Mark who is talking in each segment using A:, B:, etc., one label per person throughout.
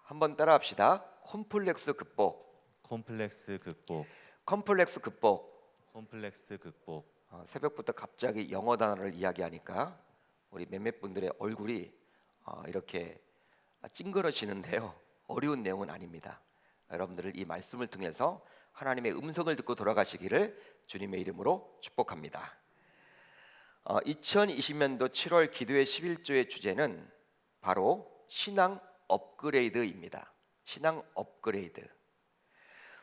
A: 한번 따라합시다. 콤플렉스 극복.
B: 콤플렉스 극복,
A: 콤플렉스 극복.
B: 콤플렉스 극복.
A: 새벽부터 갑자기 영어 단어를 이야기하니까 우리 몇몇 분들의 얼굴이 이렇게 찡그러지는데요. 어려운 내용은 아닙니다. 여러분들을 이 말씀을 통해서 하나님의 음성을 듣고 돌아가시기를 주님의 이름으로 축복합니다. 2020년도 7월 기도의 11조의 주제는 바로 신앙 업그레이드입니다. 신앙 업그레이드.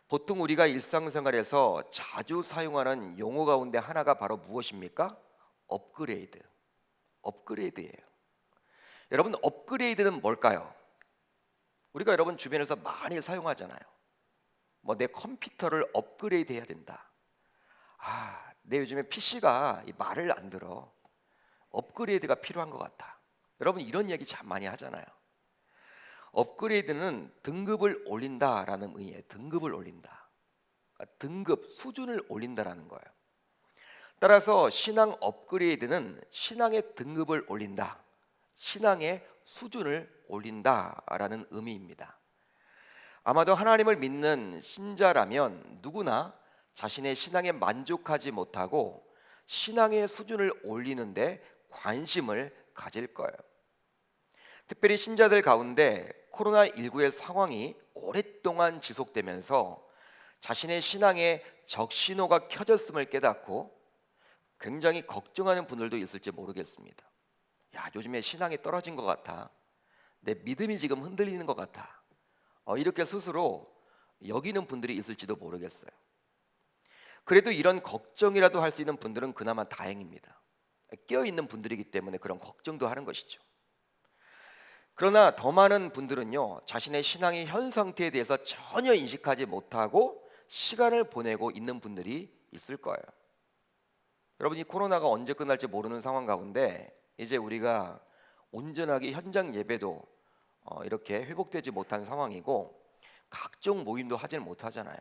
A: 보통 우리가 일상생활에서 자주 사용하는 용어 가운데 하나가 바로 무엇입니까? 업그레이드. 업그레이드예요. 여러분, 업그레이드는 뭘까요? 우리가 여러분 주변에서 많이 사용하잖아요. 내 컴퓨터를 업그레이드 해야 된다. 내 요즘에 PC가 말을 안 들어. 업그레이드가 필요한 것 같아. 여러분 이런 얘기 참 많이 하잖아요. 업그레이드는 등급을 올린다라는 의미예요. 등급을 올린다. 그러니까 등급, 수준을 올린다라는 거예요. 따라서 신앙 업그레이드는 신앙의 등급을 올린다. 신앙의 수준을 올린다라는 의미입니다. 아마도 하나님을 믿는 신자라면 누구나 자신의 신앙에 만족하지 못하고 신앙의 수준을 올리는데 관심을 가질 거예요. 특별히 신자들 가운데 코로나19의 상황이 오랫동안 지속되면서 자신의 신앙에 적신호가 켜졌음을 깨닫고 굉장히 걱정하는 분들도 있을지 모르겠습니다. 요즘에 신앙이 떨어진 것 같아. 내 믿음이 지금 흔들리는 것 같아. 이렇게 스스로 여기는 분들이 있을지도 모르겠어요. 그래도 이런 걱정이라도 할 수 있는 분들은 그나마 다행입니다. 깨어있는 분들이기 때문에 그런 걱정도 하는 것이죠. 그러나 더 많은 분들은요, 자신의 신앙의 현 상태에 대해서 전혀 인식하지 못하고 시간을 보내고 있는 분들이 있을 거예요. 여러분, 이 코로나가 언제 끝날지 모르는 상황 가운데 이제 우리가 온전하게 현장 예배도 이렇게 회복되지 못한 상황이고 각종 모임도 하지는 못하잖아요.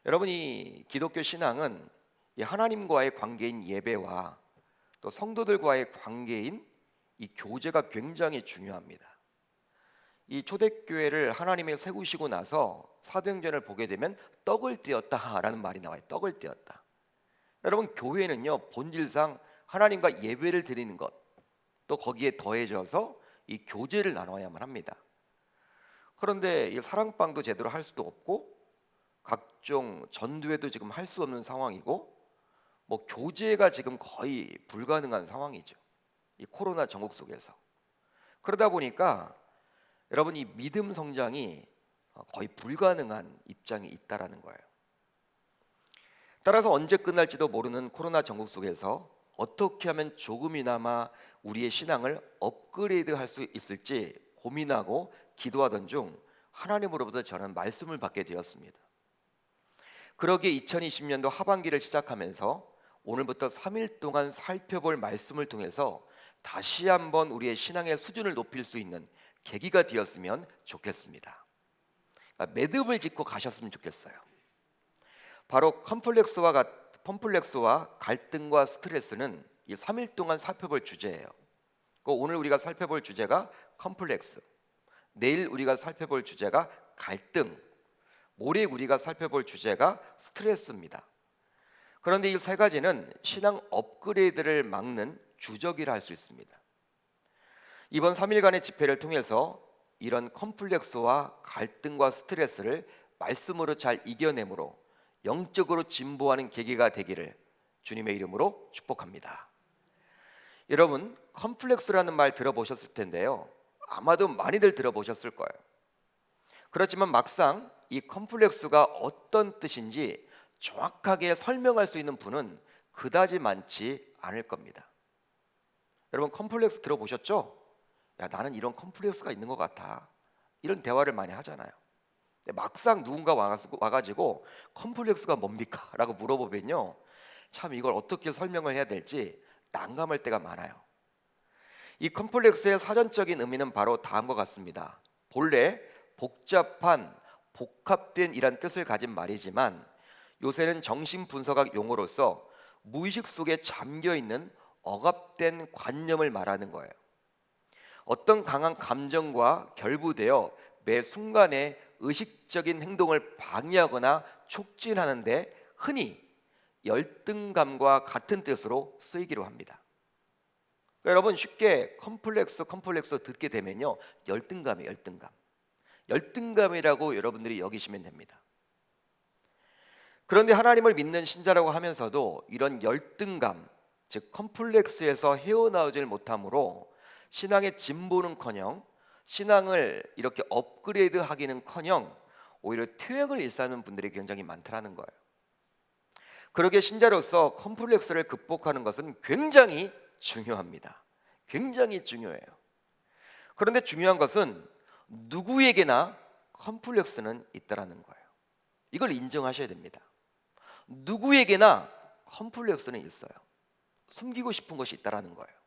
A: 여러분, 이 기독교 신앙은 이 하나님과의 관계인 예배와 또 성도들과의 관계인 이 교제가 굉장히 중요합니다. 이 초대교회를 하나님이 세우시고 나서 사도행전을 보게 되면 떡을 떼었다라는 말이 나와요. 떡을 떼었다. 여러분, 교회는요 본질상 하나님과 예배를 드리는 것, 또 거기에 더해져서 이 교제를 나눠야만 합니다. 그런데 이 사랑방도 제대로 할 수도 없고 각종 전도회도 지금 할 수 없는 상황이고 교제가 지금 거의 불가능한 상황이죠. 이 코로나 전국 속에서. 그러다 보니까 여러분 이 믿음 성장이 거의 불가능한 입장에 있다라는 거예요. 따라서 언제 끝날지도 모르는 코로나 전국 속에서 어떻게 하면 조금이나마 우리의 신앙을 업그레이드 할 수 있을지 고민하고 기도하던 중 하나님으로부터 저는 말씀을 받게 되었습니다. 그러기에 2020년도 하반기를 시작하면서 오늘부터 3일 동안 살펴볼 말씀을 통해서 다시 한번 우리의 신앙의 수준을 높일 수 있는 계기가 되었으면 좋겠습니다. 매듭을 짓고 가셨으면 좋겠어요. 바로 컴플렉스와 갈등과 스트레스는 이 3일 동안 살펴볼 주제예요. 오늘 우리가 살펴볼 주제가 컴플렉스, 내일 우리가 살펴볼 주제가 갈등, 모레 우리가 살펴볼 주제가 스트레스입니다. 그런데 이 세 가지는 신앙 업그레이드를 막는 주적이라 할 수 있습니다. 이번 3일간의 집회를 통해서 이런 컴플렉스와 갈등과 스트레스를 말씀으로 잘 이겨내므로 영적으로 진보하는 계기가 되기를 주님의 이름으로 축복합니다. 여러분, 컴플렉스라는 말 들어보셨을 텐데요, 아마도 많이들 들어보셨을 거예요. 그렇지만 막상 이 컴플렉스가 어떤 뜻인지 정확하게 설명할 수 있는 분은 그다지 많지 않을 겁니다. 여러분, 컴플렉스 들어보셨죠? 나는 이런 컴플렉스가 있는 것 같아. 이런 대화를 많이 하잖아요. 근데 막상 누군가 와가지고 컴플렉스가 뭡니까? 라고 물어보면요, 참 이걸 어떻게 설명을 해야 될지 난감할 때가 많아요. 이 컴플렉스의 사전적인 의미는 바로 다음과 같습니다. 본래 복잡한, 복합된 이란 뜻을 가진 말이지만 요새는 정신분석학 용어로서 무의식 속에 잠겨있는 억압된 관념을 말하는 거예요. 어떤 강한 감정과 결부되어 매 순간에 의식적인 행동을 방해하거나 촉진하는데 흔히 열등감과 같은 뜻으로 쓰이기로 합니다. 그러니까 여러분 쉽게 컴플렉스 듣게 되면요, 열등감이에요. 열등감이라고 여러분들이 여기시면 됩니다. 그런데 하나님을 믿는 신자라고 하면서도 이런 열등감, 즉 컴플렉스에서 헤어나오질 못함으로 신앙의 진보는커녕 신앙을 이렇게 업그레이드하기는커녕 오히려 퇴행을 일삼는 분들이 굉장히 많더라는 거예요. 그러기에 신자로서 컴플렉스를 극복하는 것은 굉장히 중요합니다. 굉장히 중요해요. 그런데 중요한 것은 누구에게나 컴플렉스는 있다라는 거예요. 이걸 인정하셔야 됩니다. 누구에게나 컴플렉스는 있어요. 숨기고 싶은 것이 있다라는 거예요.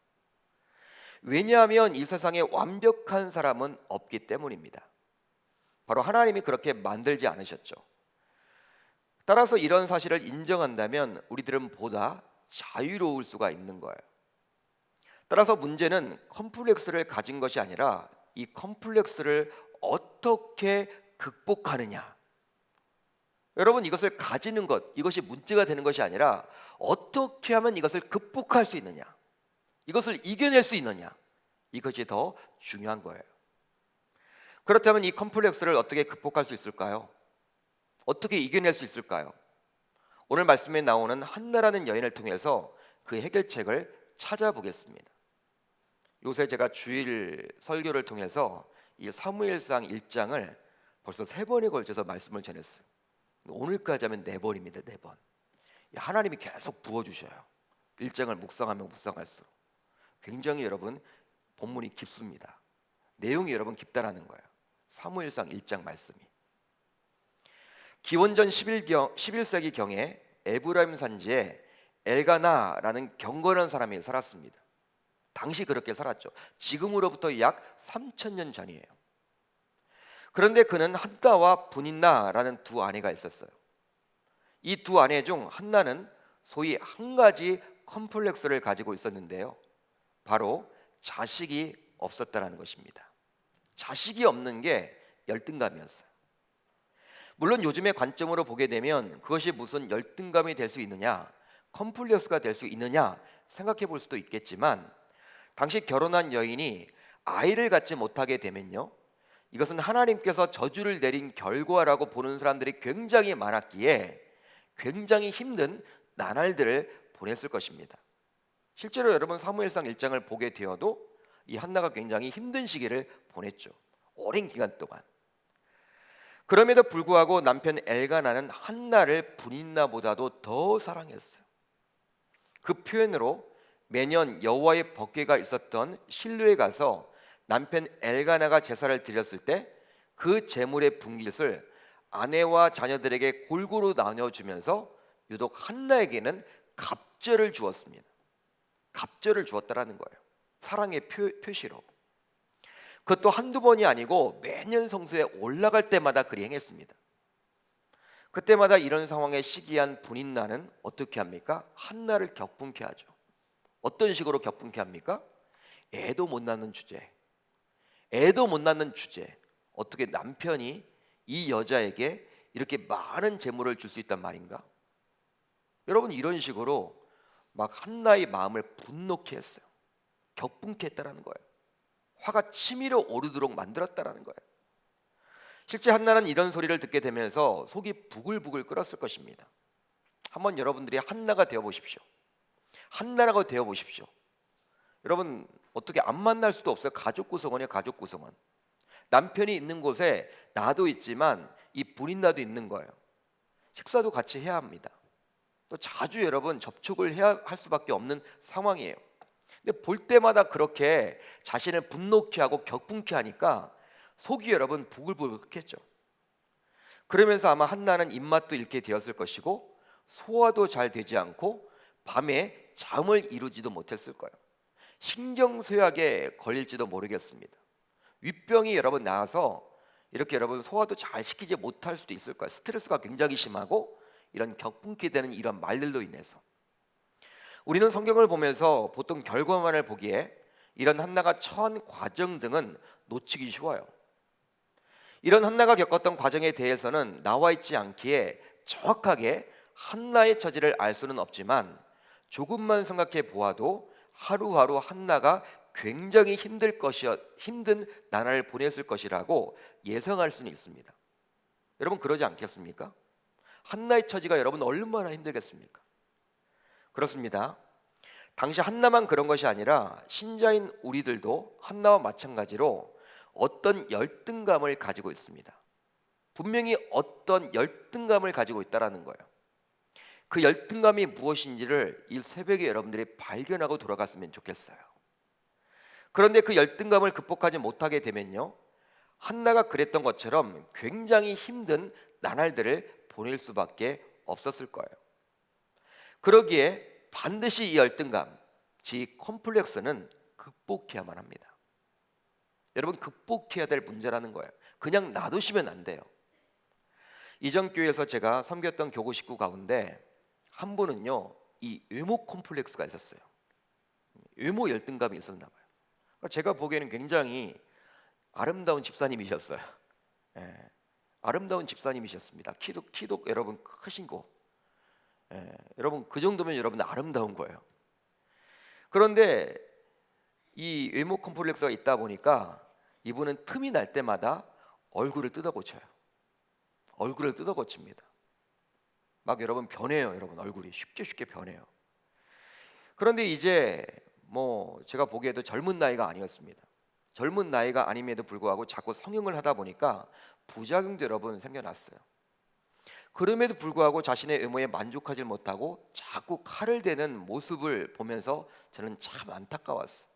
A: 왜냐하면 이 세상에 완벽한 사람은 없기 때문입니다. 바로 하나님이 그렇게 만들지 않으셨죠. 따라서 이런 사실을 인정한다면 우리들은 보다 자유로울 수가 있는 거예요. 따라서 문제는 컴플렉스를 가진 것이 아니라 이 컴플렉스를 어떻게 극복하느냐. 여러분, 이것을 가지는 것, 이것이 문제가 되는 것이 아니라 어떻게 하면 이것을 극복할 수 있느냐, 이것을 이겨낼 수 있느냐, 이것이 더 중요한 거예요. 그렇다면 이 컴플렉스를 어떻게 극복할 수 있을까요? 어떻게 이겨낼 수 있을까요? 오늘 말씀에 나오는 한나라는 여인을 통해서 그 해결책을 찾아보겠습니다. 요새 제가 주일 설교를 통해서 이 사무엘상 1장을 벌써 3번에 걸쳐서 말씀을 전했어요. 오늘까지 하면 4번입니다. 4번. 하나님이 계속 부어주셔요. 1장을 묵상하면 묵상할수록 굉장히 여러분 본문이 깊습니다. 내용이 여러분 깊다라는 거예요. 사무엘상 1장 말씀이. 기원전 11세기 경에 에브라임 산지에 엘가나라는 경건한 사람이 살았습니다. 당시 그렇게 살았죠. 지금으로부터 약 3000년 전이에요. 그런데 그는 한나와 분인나라는 두 아내가 있었어요. 이 두 아내 중 한나는 소위 한 가지 컴플렉스를 가지고 있었는데요, 바로 자식이 없었다라는 것입니다. 자식이 없는 게 열등감이었어요. 물론 요즘의 관점으로 보게 되면 그것이 무슨 열등감이 될 수 있느냐, 컴플렉스가 될 수 있느냐 생각해 볼 수도 있겠지만, 당시 결혼한 여인이 아이를 갖지 못하게 되면요, 이것은 하나님께서 저주를 내린 결과라고 보는 사람들이 굉장히 많았기에 굉장히 힘든 나날들을 보냈을 것입니다. 실제로 여러분 사무엘상 1장을 보게 되어도 이 한나가 굉장히 힘든 시기를 보냈죠. 오랜 기간 동안. 그럼에도 불구하고 남편 엘가나는 한나를 분인나보다도 더 사랑했어요. 그 표현으로 매년 여호와의 법궤가 있었던 실로에 가서 남편 엘가나가 제사를 드렸을 때 그 제물의 분깃을 아내와 자녀들에게 골고루 나눠주면서 유독 한나에게는 갑절을 주었습니다. 갑절을 주었다라는 거예요. 사랑의 표시로. 그것도 한두 번이 아니고 매년 성소에 올라갈 때마다 그리 행했습니다. 그때마다 이런 상황에 시기한 분인나는 어떻게 합니까? 한나를 격분케 하죠. 어떤 식으로 격분케 합니까? 애도 못 낳는 주제. 어떻게 남편이 이 여자에게 이렇게 많은 재물을 줄 수 있단 말인가? 여러분, 이런 식으로 막 한나의 마음을 분노케 했어요. 격분케 했다라는 거예요. 화가 치밀어 오르도록 만들었다라는 거예요. 실제 한나는 이런 소리를 듣게 되면서 속이 부글부글 끓었을 것입니다. 한번 여러분들이 한나가 되어 보십시오. 한나라고 되어 보십시오. 여러분, 어떻게 안 만날 수도 없어요. 가족 구성원이에요. 가족 구성원. 남편이 있는 곳에 나도 있지만 이 분인나도 있는 거예요. 식사도 같이 해야 합니다. 또 자주 여러분 접촉을 해야 할 수밖에 없는 상황이에요. 근데 볼 때마다 그렇게 자신을 분노케 하고 격분케 하니까 속이 여러분 부글부글 끓겠죠. 그러면서 아마 한나는 입맛도 잃게 되었을 것이고 소화도 잘 되지 않고 밤에 잠을 이루지도 못했을 거예요. 신경쇠약에 걸릴지도 모르겠습니다. 윗병이 여러분 나와서 이렇게 여러분 소화도 잘 시키지 못할 수도 있을 거예요. 스트레스가 굉장히 심하고 이런 격분케 되는 이런 말들로 인해서. 우리는 성경을 보면서 보통 결과만을 보기에 이런 한나가 처한 과정 등은 놓치기 쉬워요. 이런 한나가 겪었던 과정에 대해서는 나와 있지 않기에 정확하게 한나의 처지를 알 수는 없지만 조금만 생각해 보아도 하루하루 한나가 굉장히 힘든 나날을 보냈을 것이라고 예상할 수는 있습니다. 여러분 그러지 않겠습니까? 한나의 처지가 여러분 얼마나 힘들겠습니까? 그렇습니다. 당시 한나만 그런 것이 아니라 신자인 우리들도 한나와 마찬가지로 어떤 열등감을 가지고 있습니다. 분명히 어떤 열등감을 가지고 있다라는 거예요. 그 열등감이 무엇인지를 이 새벽에 여러분들이 발견하고 돌아갔으면 좋겠어요. 그런데 그 열등감을 극복하지 못하게 되면요, 한나가 그랬던 것처럼 굉장히 힘든 나날들을 보낼 수밖에 없었을 거예요. 그러기에 반드시 이 열등감, 즉 컴플렉스는 극복해야만 합니다. 여러분 극복해야 될 문제라는 거예요. 그냥 놔두시면 안 돼요. 이전 교회에서 제가 섬겼던 교구 식구 가운데 한 분은요, 이 외모 콤플렉스가 있었어요. 외모 열등감이 있었나 봐요. 그러니까 제가 보기에는 굉장히 아름다운 집사님이셨어요. 예, 아름다운 집사님이셨습니다. 키도 여러분 크신 거. 여러분 그 정도면 여러분 아름다운 거예요. 그런데 이 외모 콤플렉스가 있다 보니까 이분은 틈이 날 때마다 얼굴을 뜯어고쳐요. 얼굴을 뜯어고칩니다. 막 여러분 변해요. 여러분 얼굴이 쉽게 변해요. 그런데 이제 뭐 제가 보기에도 젊은 나이가 아니었습니다. 젊은 나이가 아님에도 불구하고 자꾸 성형을 하다 보니까 부작용도 여러분 생겨났어요. 그럼에도 불구하고 자신의 외모에 만족하지 못하고 자꾸 칼을 대는 모습을 보면서 저는 참 안타까웠어요.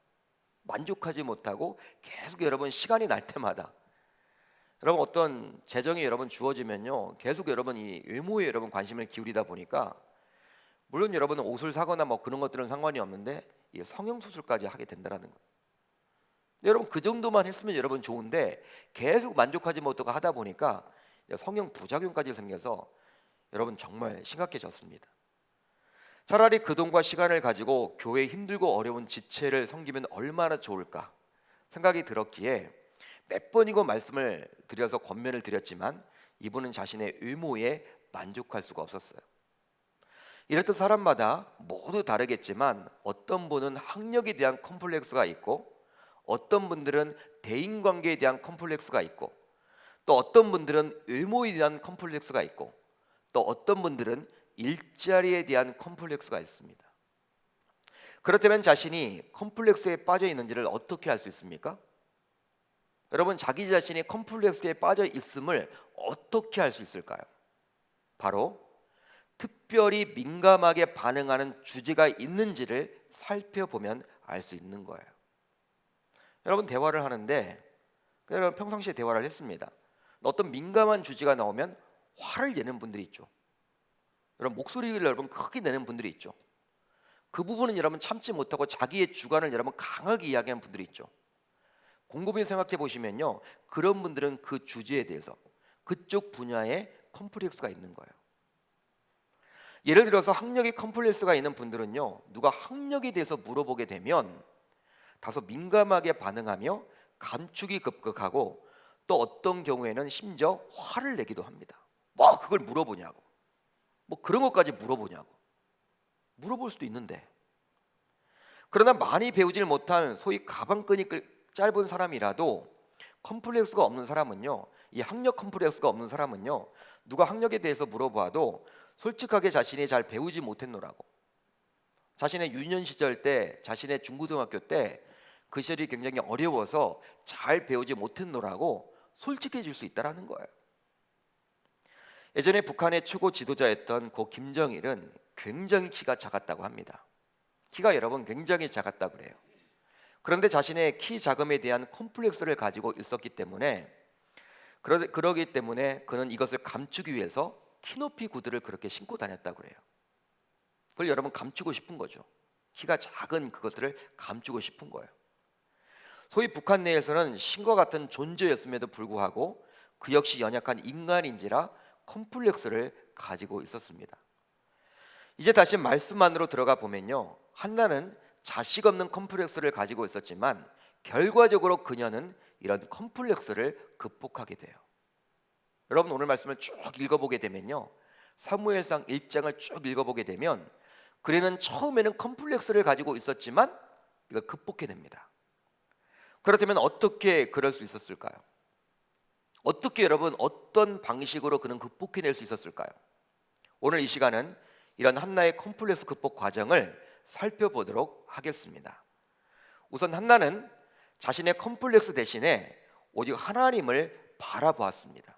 A: 만족하지 못하고 계속 여러분 시간이 날 때마다 여러분 어떤 재정이 여러분 주어지면요, 계속 여러분 이 외모에 여러분 관심을 기울이다 보니까 물론 여러분은 옷을 사거나 뭐 그런 것들은 상관이 없는데 이 성형 수술까지 하게 된다라는 거예요. 여러분 그 정도만 했으면 여러분 좋은데 계속 만족하지 못하고 하다 보니까 성형 부작용까지 생겨서 여러분 정말 심각해졌습니다. 차라리 그 돈과 시간을 가지고 교회 힘들고 어려운 지체를 섬기면 얼마나 좋을까 생각이 들었기에 몇 번이고 말씀을 드려서 권면을 드렸지만 이분은 자신의 외모에 만족할 수가 없었어요. 이렇듯 사람마다 모두 다르겠지만 어떤 분은 학력에 대한 컴플렉스가 있고 어떤 분들은 대인관계에 대한 컴플렉스가 있고 또 어떤 분들은 외모에 대한 컴플렉스가 있고 또 어떤 분들은 일자리에 대한 컴플렉스가 있습니다. 그렇다면 자신이 컴플렉스에 빠져 있는지를 어떻게 알 수 있습니까? 여러분 자기 자신이 컴플렉스에 빠져 있음을 어떻게 알 수 있을까요? 바로 특별히 민감하게 반응하는 주제가 있는지를 살펴보면 알 수 있는 거예요. 여러분 대화를 하는데 여러분 평상시에 대화를 했습니다. 어떤 민감한 주제가 나오면 화를 내는 분들이 있죠. 여러분 목소리를 여러분 크게 내는 분들이 있죠. 그 부분은 여러분 참지 못하고 자기의 주관을 여러분 강하게 이야기하는 분들이 있죠. 곰곰이 생각해 보시면요, 그런 분들은 그 주제에 대해서 그쪽 분야에 컴플렉스가 있는 거예요. 예를 들어서 학력에 컴플렉스가 있는 분들은요, 누가 학력에 대해서 물어보게 되면 다소 민감하게 반응하며 감축이 급격하고 또 어떤 경우에는 심지어 화를 내기도 합니다. 뭐 그걸 물어보냐고, 뭐 그런 것까지 물어보냐고. 물어볼 수도 있는데. 그러나 많이 배우질 못한 소위 가방끈이 짧은 사람이라도 컴플렉스가 없는 사람은요, 이 학력 컴플렉스가 없는 사람은요, 누가 학력에 대해서 물어봐도 솔직하게 자신이 잘 배우지 못했노라고, 자신의 유년 시절 때, 자신의 중고등학교 때 그 시절이 굉장히 어려워서 잘 배우지 못했노라고 솔직해질 수 있다라는 거예요. 예전에 북한의 최고 지도자였던 고 김정일은 굉장히 키가 작았다고 합니다. 키가 여러분 굉장히 작았다고 그래요. 그런데 자신의 키 작음에 대한 콤플렉스를 가지고 있었기 때문에 그러기 때문에 그는 이것을 감추기 위해서 키높이 구두를 그렇게 신고 다녔다고 그래요. 그걸 여러분 감추고 싶은 거죠. 키가 작은 그것들을 감추고 싶은 거예요. 소위 북한 내에서는 신과 같은 존재였음에도 불구하고 그 역시 연약한 인간인지라 컴플렉스를 가지고 있었습니다. 이제 다시 말씀 안으로 들어가 보면요, 한나는 자식 없는 컴플렉스를 가지고 있었지만 결과적으로 그녀는 이런 컴플렉스를 극복하게 돼요. 여러분 오늘 말씀을 쭉 읽어보게 되면요, 사무엘상 1장을 쭉 읽어보게 되면 그는 처음에는 컴플렉스를 가지고 있었지만 이걸 극복해냅니다. 그렇다면 어떻게 그럴 수 있었을까요? 어떻게 여러분 어떤 방식으로 그는 극복해낼 수 있었을까요? 오늘 이 시간은 이런 한나의 컴플렉스 극복 과정을 살펴보도록 하겠습니다. 우선 한나는 자신의 컴플렉스 대신에 오직 하나님을 바라보았습니다.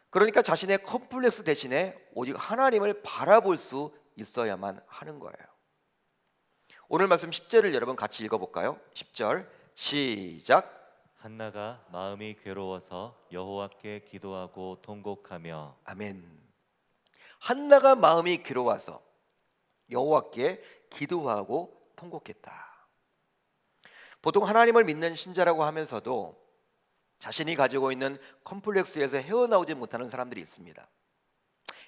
A: 그러니까 자신의 컴플렉스 대신에 오직 하나님을 바라볼 수 있어야만 하는 거예요. 오늘 말씀 10절을 여러분 같이 읽어볼까요? 10절 시작.
B: 한나가 마음이 괴로워서 여호와께 기도하고 통곡하며.
A: 아멘. 한나가 마음이 괴로워서 여호와께 기도하고 통곡했다. 보통 하나님을 믿는 신자라고 하면서도 자신이 가지고 있는 컴플렉스에서 헤어나오지 못하는 사람들이 있습니다.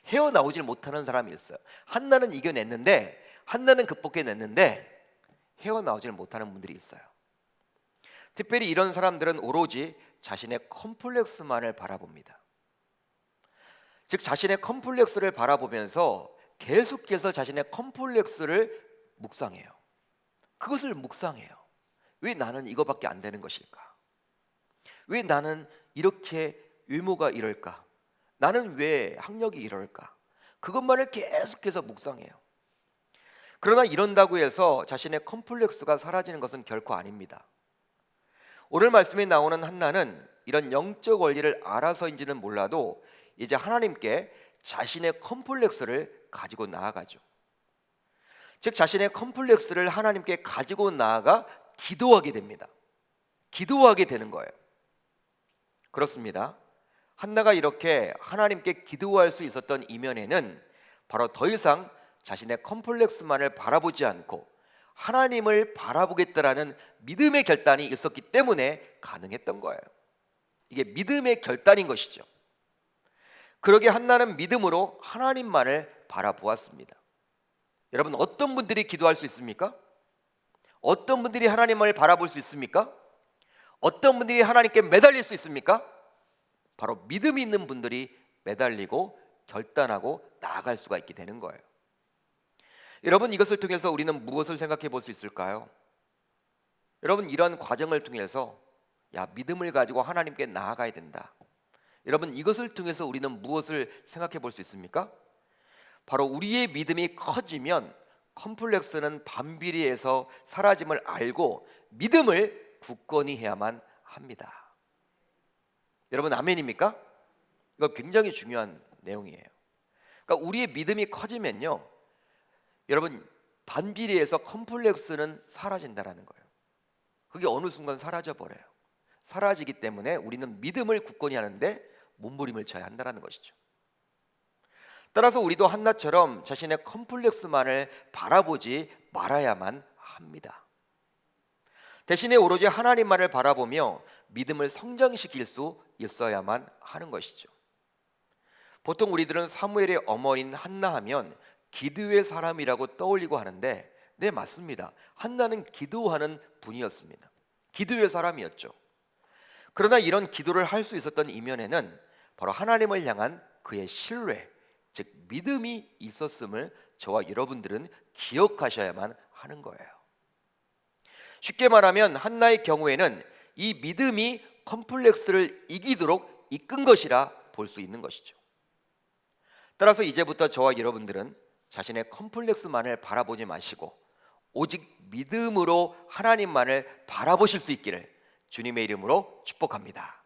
A: 헤어나오질 못하는 사람이 있어요. 한나는 이겨냈는데, 한나는 극복해냈는데 헤어나오질 못하는 분들이 있어요. 특별히 이런 사람들은 오로지 자신의 컴플렉스만을 바라봅니다. 즉 자신의 컴플렉스를 바라보면서 계속해서 자신의 컴플렉스를 묵상해요. 그것을 묵상해요. 왜 나는 이거밖에 안 되는 것일까? 왜 나는 이렇게 외모가 이럴까? 나는 왜 학력이 이럴까? 그것만을 계속해서 묵상해요. 그러나 이런다고 해서 자신의 컴플렉스가 사라지는 것은 결코 아닙니다. 오늘 말씀에 나오는 한나는 이런 영적 원리를 알아서인지는 몰라도 이제 하나님께 자신의 컴플렉스를 가지고 나아가죠. 즉 자신의 컴플렉스를 하나님께 가지고 나아가 기도하게 됩니다. 기도하게 되는 거예요. 그렇습니다. 한나가 이렇게 하나님께 기도할 수 있었던 이면에는 바로 더 이상 자신의 컴플렉스만을 바라보지 않고 하나님을 바라보겠다라는 믿음의 결단이 있었기 때문에 가능했던 거예요. 이게 믿음의 결단인 것이죠. 그러게 한나는 믿음으로 하나님만을 바라보았습니다. 여러분 어떤 분들이 기도할 수 있습니까? 어떤 분들이 하나님을 바라볼 수 있습니까? 어떤 분들이 하나님께 매달릴 수 있습니까? 바로 믿음이 있는 분들이 매달리고 결단하고 나아갈 수가 있게 되는 거예요. 여러분 이것을 통해서 우리는 무엇을 생각해 볼 수 있을까요? 여러분 이런 과정을 통해서 믿음을 가지고 하나님께 나아가야 된다. 여러분 이것을 통해서 우리는 무엇을 생각해 볼 수 있습니까? 바로 우리의 믿음이 커지면 컴플렉스는 반비례해서 사라짐을 알고 믿음을 굳건히 해야만 합니다. 여러분 아멘입니까? 이거 굉장히 중요한 내용이에요. 그러니까 우리의 믿음이 커지면요, 여러분 반비례해서 컴플렉스는 사라진다라는 거예요. 그게 어느 순간 사라져 버려요. 사라지기 때문에 우리는 믿음을 굳건히 하는데 몸부림을 쳐야 한다는 것이죠. 따라서 우리도 한나처럼 자신의 컴플렉스만을 바라보지 말아야만 합니다. 대신에 오로지 하나님만을 바라보며 믿음을 성장시킬 수 있어야만 하는 것이죠. 보통 우리들은 사무엘의 어머니인 한나 하면 기도의 사람이라고 떠올리고 하는데, 네 맞습니다. 한나는 기도하는 분이었습니다. 기도의 사람이었죠. 그러나 이런 기도를 할 수 있었던 이면에는 바로 하나님을 향한 그의 신뢰, 즉 믿음이 있었음을 저와 여러분들은 기억하셔야만 하는 거예요. 쉽게 말하면 한나의 경우에는 이 믿음이 컴플렉스를 이기도록 이끈 것이라 볼 수 있는 것이죠. 따라서 이제부터 저와 여러분들은 자신의 컴플렉스만을 바라보지 마시고 오직 믿음으로 하나님만을 바라보실 수 있기를 주님의 이름으로 축복합니다.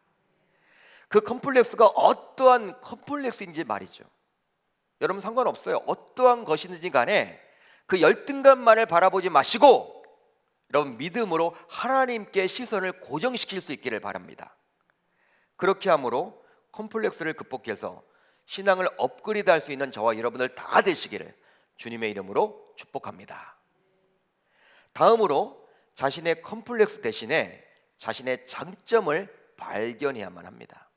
A: 그 컴플렉스가 어떠한 컴플렉스인지 말이죠. 여러분 상관없어요. 어떠한 것이든지 간에 그 열등감만을 바라보지 마시고 여러분 믿음으로 하나님께 시선을 고정시킬 수 있기를 바랍니다. 그렇게 함으로 컴플렉스를 극복해서 신앙을 업그레이드할 수 있는 저와 여러분들 다 되시기를 주님의 이름으로 축복합니다. 다음으로 자신의 컴플렉스 대신에 자신의 장점을 발견해야만 합니다.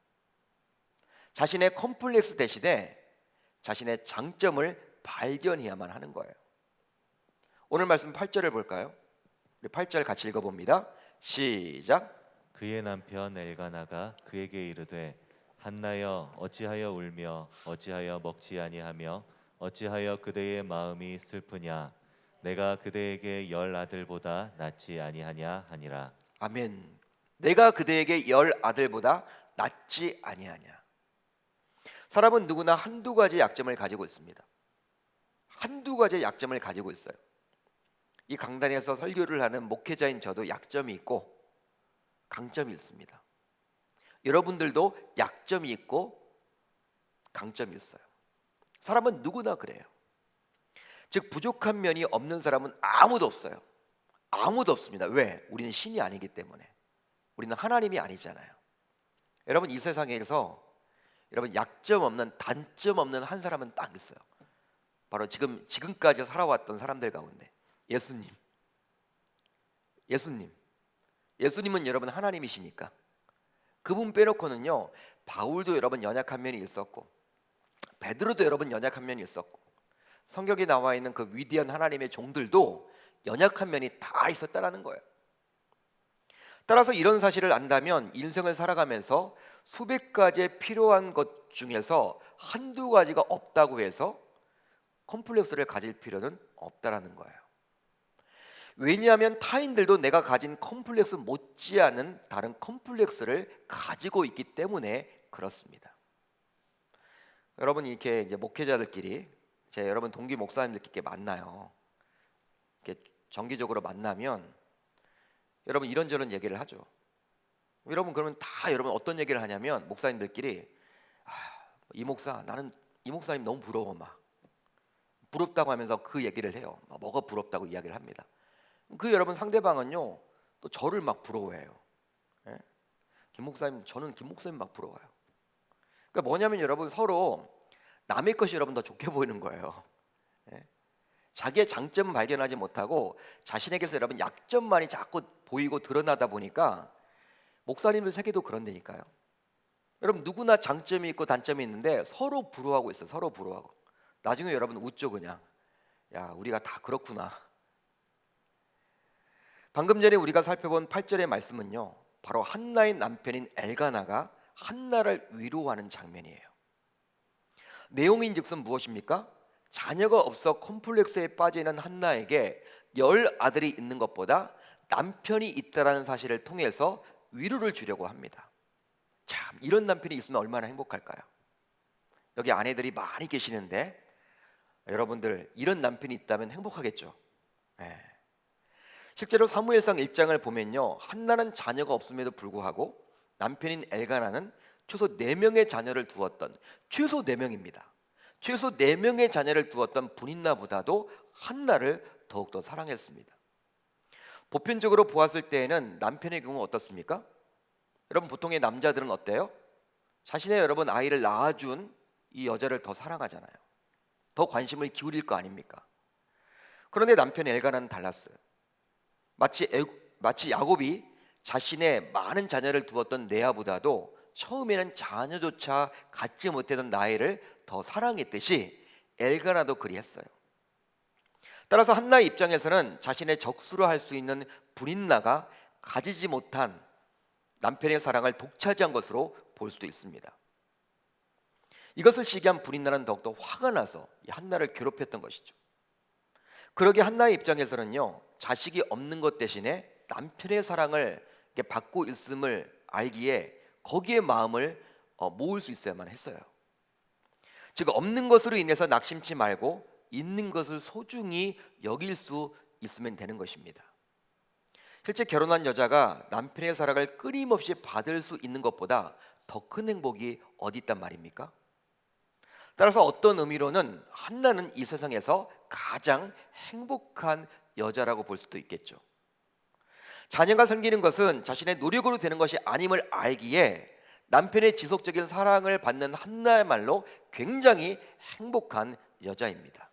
A: 자신의 컴플렉스 대신에 자신의 장점을 발견해야만 하는 거예요. 오늘 말씀 8절을 볼까요? 우리 8절 같이 읽어봅니다. 시작.
B: 그의 남편 엘가나가 그에게 이르되 한나여 어찌하여 울며 어찌하여 먹지 아니하며 어찌하여 그대의 마음이 슬프냐 내가 그대에게 10 아들보다 낫지 아니하냐 하니라.
A: 아멘. 내가 그대에게 10 아들보다 낫지 아니하냐. 사람은 누구나 한두 가지 약점을 가지고 있습니다. 한두 가지 약점을 가지고 있어요. 이 강단에서 설교를 하는 목회자인 저도 약점이 있고 강점이 있습니다. 여러분들도 약점이 있고 강점이 있어요. 사람은 누구나 그래요. 즉 부족한 면이 없는 사람은 아무도 없어요. 아무도 없습니다. 왜? 우리는 신이 아니기 때문에. 우리는 하나님이 아니잖아요. 여러분 이 세상에서 여러분 약점 없는 단점 없는 한 사람은 딱 있어요. 바로 지금까지 살아왔던 사람들 가운데 예수님. 예수님은 여러분 하나님이시니까 그분 빼놓고는요 바울도 여러분 연약한 면이 있었고 베드로도 여러분 연약한 면이 있었고 성경에 나와 있는 그 위대한 하나님의 종들도 연약한 면이 다 있었다라는 거예요. 따라서 이런 사실을 안다면 인생을 살아가면서 수백 가지의 필요한 것 중에서 한두 가지가 없다고 해서 컴플렉스를 가질 필요는 없다라는 거예요. 왜냐하면 타인들도 내가 가진 컴플렉스 못지않은 다른 컴플렉스를 가지고 있기 때문에 그렇습니다. 여러분 이렇게 이제 목회자들끼리 제 여러분 동기 목사님들끼리 만나요. 이렇게 정기적으로 만나면 여러분 이런저런 얘기를 하죠. 여러분 그러면 다 여러분 어떤 얘기를 하냐면 목사님들끼리 이 목사 나는 이 목사님 너무 부러워 막 부럽다고 하면서 그 얘기를 해요. 뭐가 부럽다고 이야기를 합니다. 그 여러분 상대방은요 또 저를 막 부러워해요. 예? 김 목사님 저는 김 목사님 막 부러워요. 그러니까 뭐냐면 여러분 서로 남의 것이 여러분 더 좋게 보이는 거예요. 예? 자기의 장점은 발견하지 못하고 자신에게서 여러분 약점만이 자꾸 보이고 드러나다 보니까 목사님들 세계도 그런데니까요. 여러분 누구나 장점이 있고 단점이 있는데 서로 부러워하고 있어요. 서로 부러워하고. 나중에 여러분 웃죠 그냥. 야 우리가 다 그렇구나. 방금 전에 우리가 살펴본 8절의 말씀은요 바로 한나의 남편인 엘가나가 한나를 위로하는 장면이에요. 내용인즉슨 무엇입니까? 자녀가 없어 콤플렉스에 빠지는 한나에게 10 아들이 있는 것보다 남편이 있다라는 사실을 통해서 위로를 주려고 합니다. 참 이런 남편이 있으면 얼마나 행복할까요? 여기 아내들이 많이 계시는데 여러분들 이런 남편이 있다면 행복하겠죠. 네. 실제로 사무엘상 1장을 보면요 한나는 자녀가 없음에도 불구하고 남편인 엘가나는 최소 4명의 자녀를 두었던 최소 4명입니다. 최소 4명의 자녀를 두었던 분인나보다도 한나를 더욱더 사랑했습니다. 보편적으로 보았을 때에는 남편의 경우 어떻습니까? 여러분 보통의 남자들은 어때요? 자신의 여러분 아이를 낳아준 이 여자를 더 사랑하잖아요. 더 관심을 기울일 거 아닙니까? 그런데 남편 엘가나는 달랐어요. 마치 야곱이 자신의 많은 자녀를 두었던 레아보다도 처음에는 자녀조차 갖지 못했던 라헬을 더 사랑했듯이 엘가나도 그리했어요. 따라서 한나의 입장에서는 자신의 적수로 할 수 있는 분인나가 가지지 못한 남편의 사랑을 독차지한 것으로 볼 수도 있습니다. 이것을 시기한 분인나는 더욱더 화가 나서 한나를 괴롭혔던 것이죠. 그러게 한나의 입장에서는요 자식이 없는 것 대신에 남편의 사랑을 받고 있음을 알기에 거기에 마음을 모을 수 있어야만 했어요. 즉 없는 것으로 인해서 낙심치 말고 있는 것을 소중히 여길 수 있으면 되는 것입니다. 실제 결혼한 여자가 남편의 사랑을 끊임없이 받을 수 있는 것보다 더 큰 행복이 어디 있단 말입니까? 따라서 어떤 의미로는 한나는 이 세상에서 가장 행복한 여자라고 볼 수도 있겠죠. 자녀가 생기는 것은 자신의 노력으로 되는 것이 아님을 알기에 남편의 지속적인 사랑을 받는 한나야말로 굉장히 행복한 여자입니다.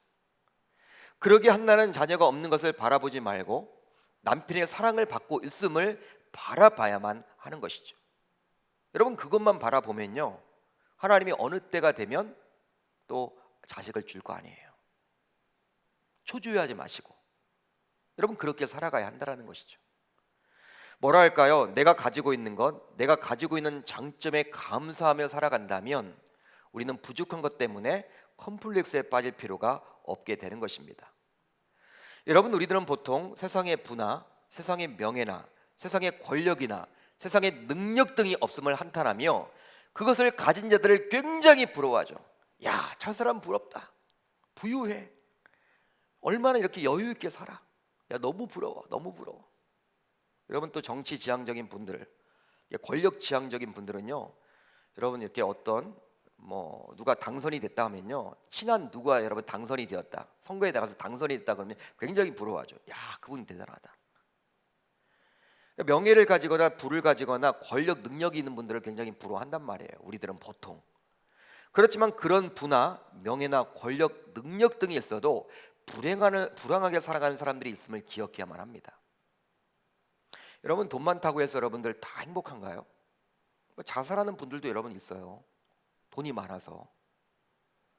A: 그러기에 한나는 자녀가 없는 것을 바라보지 말고 남편의 사랑을 받고 있음을 바라봐야만 하는 것이죠. 여러분 그것만 바라보면요 하나님이 어느 때가 되면 또 자식을 줄 거 아니에요. 초조해하지 마시고 여러분 그렇게 살아가야 한다는 것이죠. 뭐라 할까요? 내가 가지고 있는 것, 내가 가지고 있는 장점에 감사하며 살아간다면 우리는 부족한 것 때문에 컴플렉스에 빠질 필요가 없게 되는 것입니다. 여러분, 우리들은 보통 세상의 부나 세상의 명예나 세상의 권력이나 세상의 능력 등이 없음을 한탄하며 그것을 가진 자들을 굉장히 부러워하죠. 야, 저 사람 부럽다. 부유해. 얼마나 이렇게 여유 있게 살아. 야, 너무 부러워. 너무 부러워. 여러분, 또 정치 지향적인 분들, 권력 지향적인 분들은요, 여러분 이렇게 어떤 누가 당선이 됐다 하면요, 친한 누가 여러분 당선이 되었다, 선거에 나가서 당선이 됐다 그러면 굉장히 부러워하죠. 야, 그분 대단하다. 명예를 가지거나 부를 가지거나 권력 능력이 있는 분들을 굉장히 부러워한단 말이에요, 우리들은 보통. 그렇지만 그런 부나 명예나 권력 능력 등이 있어도 불행하게 살아가는 사람들이 있음을 기억해야만 합니다. 여러분, 돈 많다고 해서 여러분들 다 행복한가요? 자살하는 분들도 여러분 있어요. 돈이 많아서.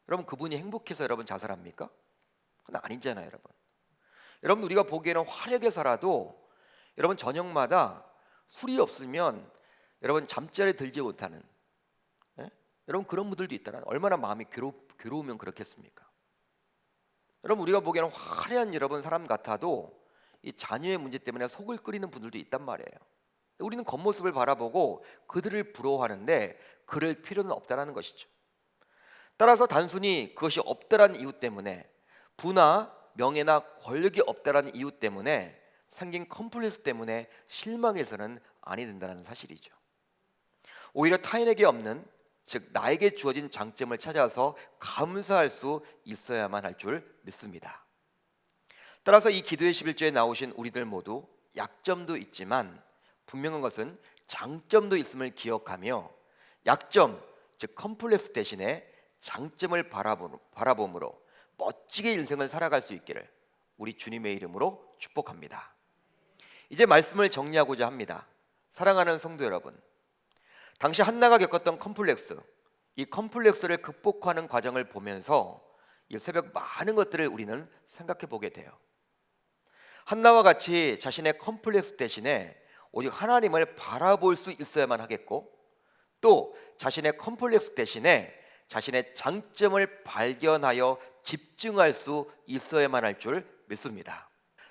A: 여러분, 그분이 행복해서 여러분 자살합니까? 그건 아니잖아요, 여러분. 여러분, 우리가 보기에는 화려하게 살아도 여러분 저녁마다 술이 없으면 여러분 잠자리에 들지 못하는, 예? 여러분 그런 분들도 있다는, 얼마나 마음이 괴로우면 그렇겠습니까? 여러분, 우리가 보기에는 화려한 여러분 사람 같아도 이 자녀의 문제 때문에 속을 끓이는 분들도 있단 말이에요. 우리는 겉모습을 바라보고 그들을 부러워하는데 그럴 필요는 없다라는 것이죠. 따라서 단순히 그것이 없다라는 이유 때문에, 부나 명예나 권력이 없다라는 이유 때문에 생긴 컴플렉스 때문에 실망해서는 아니 된다는 사실이죠. 오히려 타인에게 없는, 즉 나에게 주어진 장점을 찾아서 감사할 수 있어야만 할 줄 믿습니다. 따라서 이 기도의 11조에 나오신 우리들 모두 약점도 있지만 분명한 것은 장점도 있음을 기억하며, 약점, 즉 컴플렉스 대신에 장점을 바라봄으로 멋지게 인생을 살아갈 수 있기를 우리 주님의 이름으로 축복합니다. 이제 말씀을 정리하고자 합니다. 사랑하는 성도 여러분, 당시 한나가 겪었던 컴플렉스, 이 컴플렉스를 극복하는 과정을 보면서 이 새벽 많은 것들을 우리는 생각해 보게 돼요. 한나와 같이 자신의 컴플렉스 대신에 오직 하나님을 바라볼 수 있어야만 하겠고, 또 자신의 컴플렉스 대신에 자신의 장점을 발견하여 집중할 수 있어야만 할 줄 믿습니다.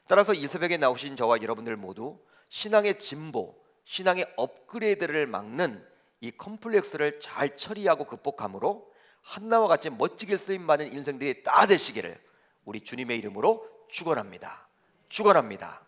A: 따라서 이 새벽에 나오신 저와 여러분들 모두 신앙의 진보, 신앙의 업그레이드를 막는 이 컴플렉스를 잘 처리하고 극복함으로 한나와 같이 멋지게 쓰임받는 인생들이 다 되시기를 우리 주님의 이름으로 축원합니다. 축원합니다.